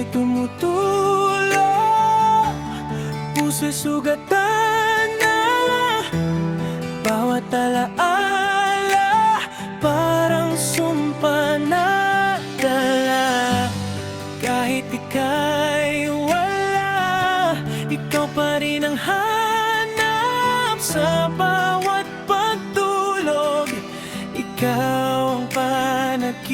Luwa'y tumutulo, puso'y sugatan na. Bawat alaala parang sumpa na dala. Kahit ika'y wala, ikaw pa rin ang hanap. Sa bawat pagtulog, ikaw ang panaginip.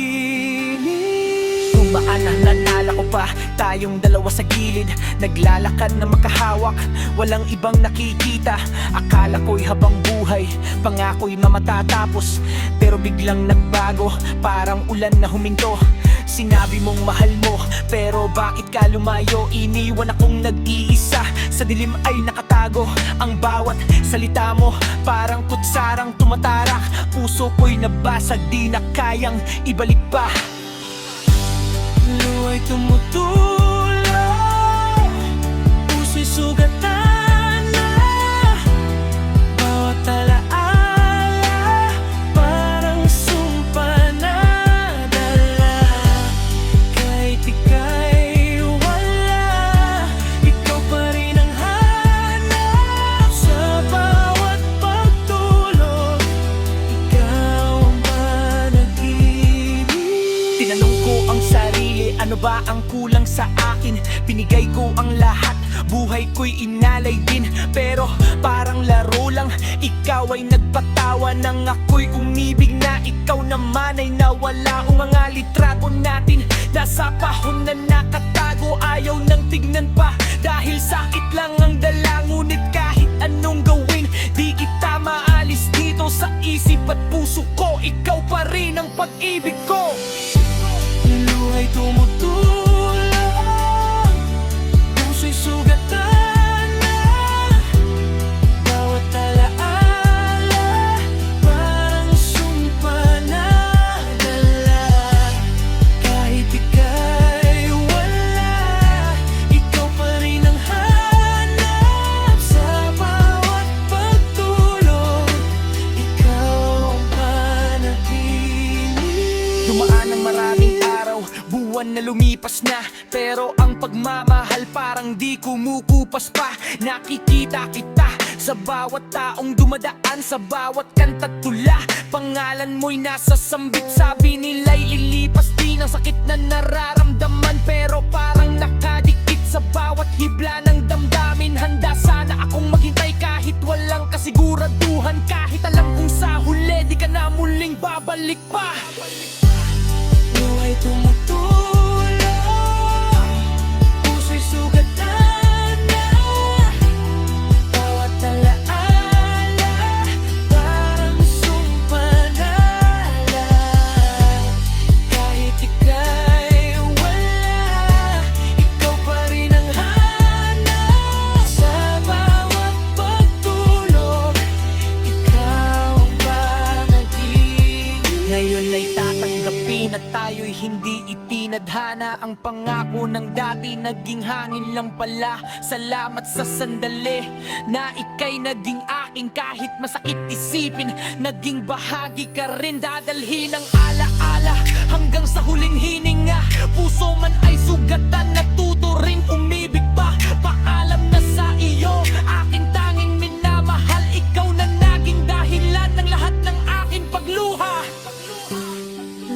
Tumaan na nalala ko pa, tayong dalawa sa gilid, naglalakad na makahawak, walang ibang nakikita. Akala ko'y habang buhay, pangako'y mamatatapos, pero biglang nagbago, parang ulan na huminto. Sinabi mong mahal mo, pero bakit ka lumayo? Iniwan akong nag-iisa, sa dilim ay nakatago. Ang bawat salita mo, parang kutsarang tumatarak. Puso ko'y nabasag, di na kayang ibalik pa. Luwa'y tumutulo, puso'y sugatan na. Bawat alaala parang sumpa na dala. Kahit ika'y wala, ikaw pa rin ang hanap. Sa bawat pagtulog, ikaw ang panaginip. Tinanong ko ang sarili, ano ba ang kulang sa akin? Binigay ko ang lahat, buhay ko'y inalay din. Pero parang laro lang, ikaw ay nagpatawa nang ako'y umibig na. Ikaw naman ay nawala, o mga litrato natin nasa pahon na nakatago. Ayaw nang tignan pa, dahil sakit lang ang dala. Ngunit kahit anong gawin, di kita maalis dito sa isip at puso ko. Ikaw pa rin ang pag-ibig ko. Luwa'y tumutulo, puso'y sugatan na. Bawat alaala parang sumpa na dala. Kahit ika'y wala, ikaw pa rin ang hanap. Sa bawat pagtulog, ikaw ang panaginip. Dumaan ang maraming araw, buwan na lumipas na, pero ang pagmamahal parang di kumukupas pa. Nakikita kita sa bawat taong dumadaan, sa bawat kanta't tula. Pangalan mo'y nasa sambit, sabi nila'y ilipas din ang sakit na nararamdaman. Pero parang nakadikit sa bawat hibla ng damdamin. Handa sana akong maghintay kahit walang kasiguraduhan. Kahit alam kong sa huli di ka na muling babalik pa. Luwa'y tumutulo, puso'y sugatan na. Bawat alaala parang sumpa na dala. Kahit ika'y wala, ikaw pa rin ang hanap. Sa bawat pagtulog, ikaw ang panaginip. Ngayon ay tatanggapin at tayo'y hindi itinadhana. Ang pangako ng dati naging hangin lang pala. Salamat sa sandali na ika'y naging akin. Kahit masakit isipin, naging bahagi ka rin. Dadalhin ang alaala hanggang sa huling hininga. Puso man ay sugatan, natuto rin umibig pa. Paalam na sa iyo, aking tanging minamahal. Ikaw na naging dahilan ng lahat ng aking pagluha.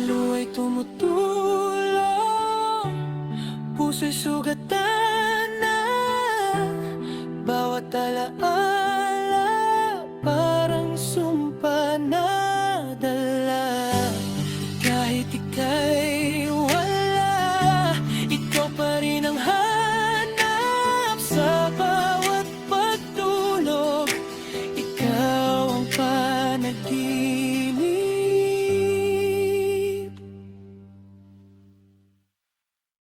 Luwa'y tumutulo, puso'y sugatan